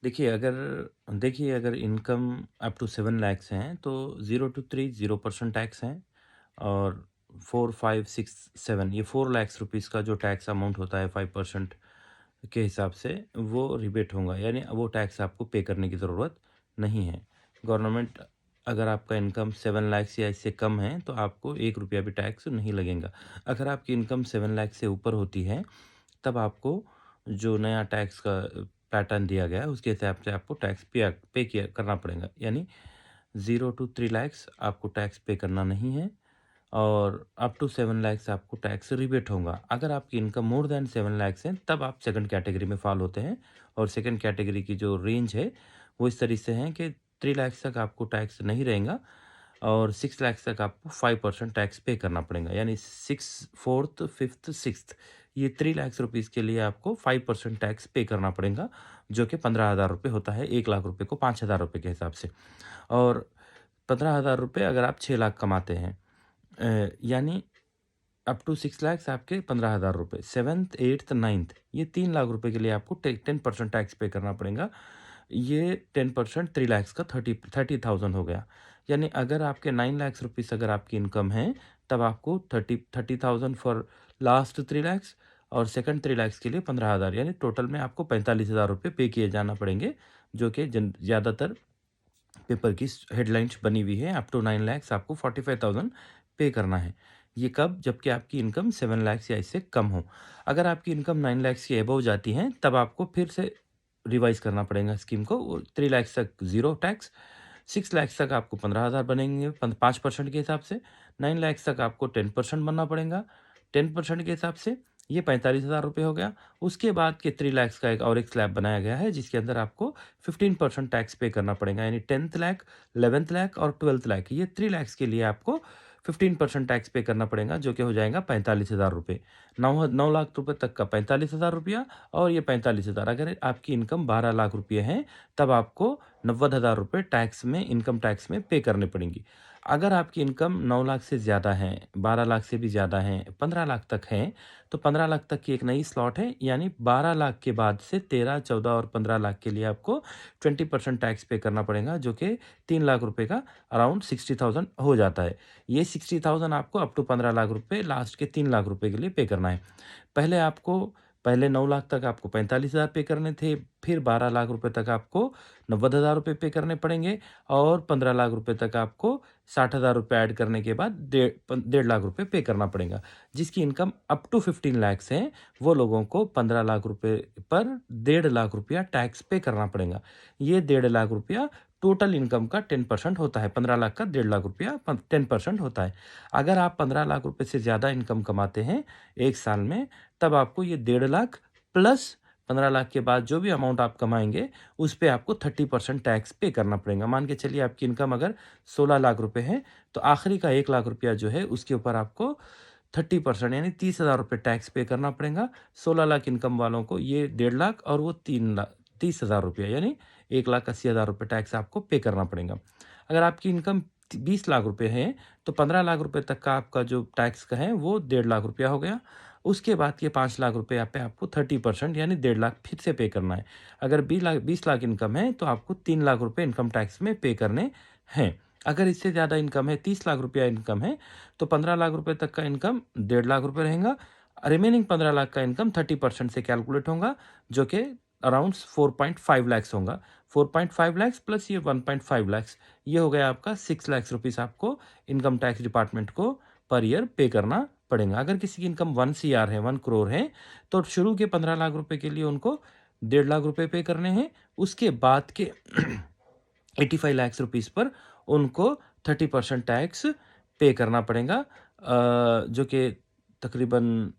देखिए अगर income up to 7 lakhs हैं तो 0 टू 3 0% टैक्स हैं और 4, 5, 6, 7 ये 4 लैक्स रुपीस का जो टैक्स अमाउंट होता है 5% के हिसाब से वो रिबेट होगा, यानी वो टैक्स आपको पे करने की ज़रूरत नहीं है। गवर्नमेंट अगर आपका इनकम 7 लाख या इससे कम है तो आपको 1 रुपया भी टैक्स नहीं लगेगा। अगर आपकी इनकम 7 लाख से ऊपर होती है तब आपको जो नया टैक्स का पैटर्न दिया गया है उसके हिसाब से आपको टैक्स पे किया करना पड़ेगा। यानी 0 टू 3 लैक्स आपको टैक्स पे करना नहीं है और अप टू 7 लैक्स आपको टैक्स रिबेट होगा। अगर आपकी इनकम मोर देन 7 लैक्स है तब आप सेकंड कैटेगरी में फ़ॉल होते हैं और सेकंड कैटेगरी की जो रेंज है वो इस तरह से है कि 3 लैक्स तक आपको टैक्स नहीं रहेगा और 6 लैक्स तक आपको 5% टैक्स पे करना पड़ेगा। यानी 6, 4th, 5th, 6th ये 3 लैक्स रुपीज़ के लिए आपको 5% टैक्स पे करना पड़ेगा, जो कि 15,000 रुपये होता है। 1 लाख रुपये को 5,000 रुपये के हिसाब से। और 15,000 रुपये अगर आप 6 लाख कमाते हैं यानी अप टू 6 लैक्स आपके 15,000 रुपये। 7th, 8th, 9th ये 3 लाख रुपए के लिए आपको 10% टैक्स पे करना पड़ेगा। ये 10% 3 लैक्स का 30,000 हो गया। यानी अगर आपके 9 लैक्स रुपीस अगर आपकी इनकम है तब आपको 30,000 फॉर लास्ट 3 लैक्स और सेकंड 3 लैक्स के लिए 15,000 यानी टोटल में आपको 45,000 रुपये पे किए जाना पड़ेंगे, जो कि ज़्यादातर पेपर की हेडलाइंस बनी हुई है। अप टू 9 लैक्स आपको 45,000 पे करना है। ये कब? जबकि आपकी इनकम 7 लैक्स या इससे कम हो। अगर आपकी इनकम 9 लैक्स के अबव जाती है तब आपको फिर से रिवाइज़ करना पड़ेगा स्कीम को। 3 लैक्स तक ज़ीरो टैक्स, 6 लैक्स तक आपको 15,000 बनेंगे 5% के हिसाब से, 9 लैक्स तक आपको 10% बनना पड़ेगा। 10% के हिसाब से ये 45,000 रुपये हो गया। उसके बाद के 3 लैक्स का एक और एक स्लैब बनाया गया है जिसके अंदर आपको 15% टैक्स पे करना पड़ेगा। यानी 10th लाख, 11th लाख और 12th लाख ये 3 लैक्स के लिए आपको 15% टैक्स पे करना पड़ेगा, जो कि हो जाएगा 45,000 रुपये। 9 लाख रुपए तक का 45,000 रुपया और ये 45,000 अगर आपकी इनकम 12 लाख रुपये है तब आपको 90,000 रुपये टैक्स में इनकम टैक्स में पे करने पड़ेंगी। अगर आपकी इनकम 9 लाख से ज़्यादा है, 12 लाख से भी ज़्यादा है, 15 लाख तक है, तो 15 लाख तक की एक नई स्लॉट है। यानी 12 लाख के बाद से 13, 14 और 15 लाख के लिए आपको 20% टैक्स पे करना पड़ेगा, जो कि 3 लाख रुपए का अराउंड 60,000 हो जाता है। ये 60,000 आपको अप टू 15 लाख रुपए लास्ट के 3 लाख रुपए के लिए पे करना है। पहले 9 लाख तक आपको 45,000 पे करने थे, फिर 12 लाख रुपए तक आपको 90,000 रुपए पे करने पड़ेंगे और 15 लाख रुपए तक आपको 60,000 रुपए ऐड करने के बाद 1.5 लाख रुपए पे करना पड़ेगा। जिसकी इनकम अप टू 15 लैक्स है, वो लोगों को 15 लाख रुपए पर 1.5 लाख रुपया टैक्स पे करना पड़ेगा। ये 1.5 लाख रुपया टोटल इनकम का 10% होता है। 15 लाख का 1.5 लाख रुपया 10% होता है। अगर आप 15 लाख रुपए से ज़्यादा इनकम कमाते हैं 1 साल में, तब आपको ये 1.5 लाख प्लस 15 लाख के बाद जो भी अमाउंट आप कमाएँगे, उस पे आपको 30% टैक्स पे करना पड़ेगा। मान के चलिए आपकी इनकम अगर 16 लाख रुपए है, तो आखिरी का 1 लाख रुपया जो है उसके ऊपर आपको 30% यानी 30,000 रुपए टैक्स पे करना पड़ेगा। 16 लाख इनकम वालों को ये 1.5 लाख और वो 30,000 रुपया यानी 1,80,000 रुपए टैक्स आपको पे करना पड़ेगा। अगर आपकी इनकम 20 लाख रुपए है, तो 15 लाख रुपए तक का आपका जो टैक्स का है वो 1.5 लाख रुपया हो गया। उसके बाद के 5 लाख रुपए पे आपको 30% यानी 1.5 लाख फिर से पे करना है। अगर 20 लाख इनकम है तो आपको 3 लाख रुपए इनकम टैक्स में पे करने हैं। अगर इससे ज़्यादा इनकम है, 30 लाख रुपया इनकम है, तो 15 लाख रुपए तक का इनकम 1.5 लाख रुपए रहेगा। रिमेनिंग 15 लाख का इनकम 30% से कैलकुलेट होगा, जो कि अराउंड 4.5 लैक्स होगा। 4.5 लैक्स प्लस ये 1.5 लैक्स, ये हो गया आपका 6 लैक्स रुपीस आपको इनकम टैक्स डिपार्टमेंट को पर ईयर पे करना पड़ेगा। अगर किसी की इनकम 1 सीआर है, 1 करोड़ है, तो शुरू के 15 लाख रुपए के लिए उनको 1.5 लाख रुपए पे करने हैं। उसके बाद के 85 लैक्स रुपीस पर उनको 30% टैक्स पे करना पड़ेगा, जो कि तकरीबन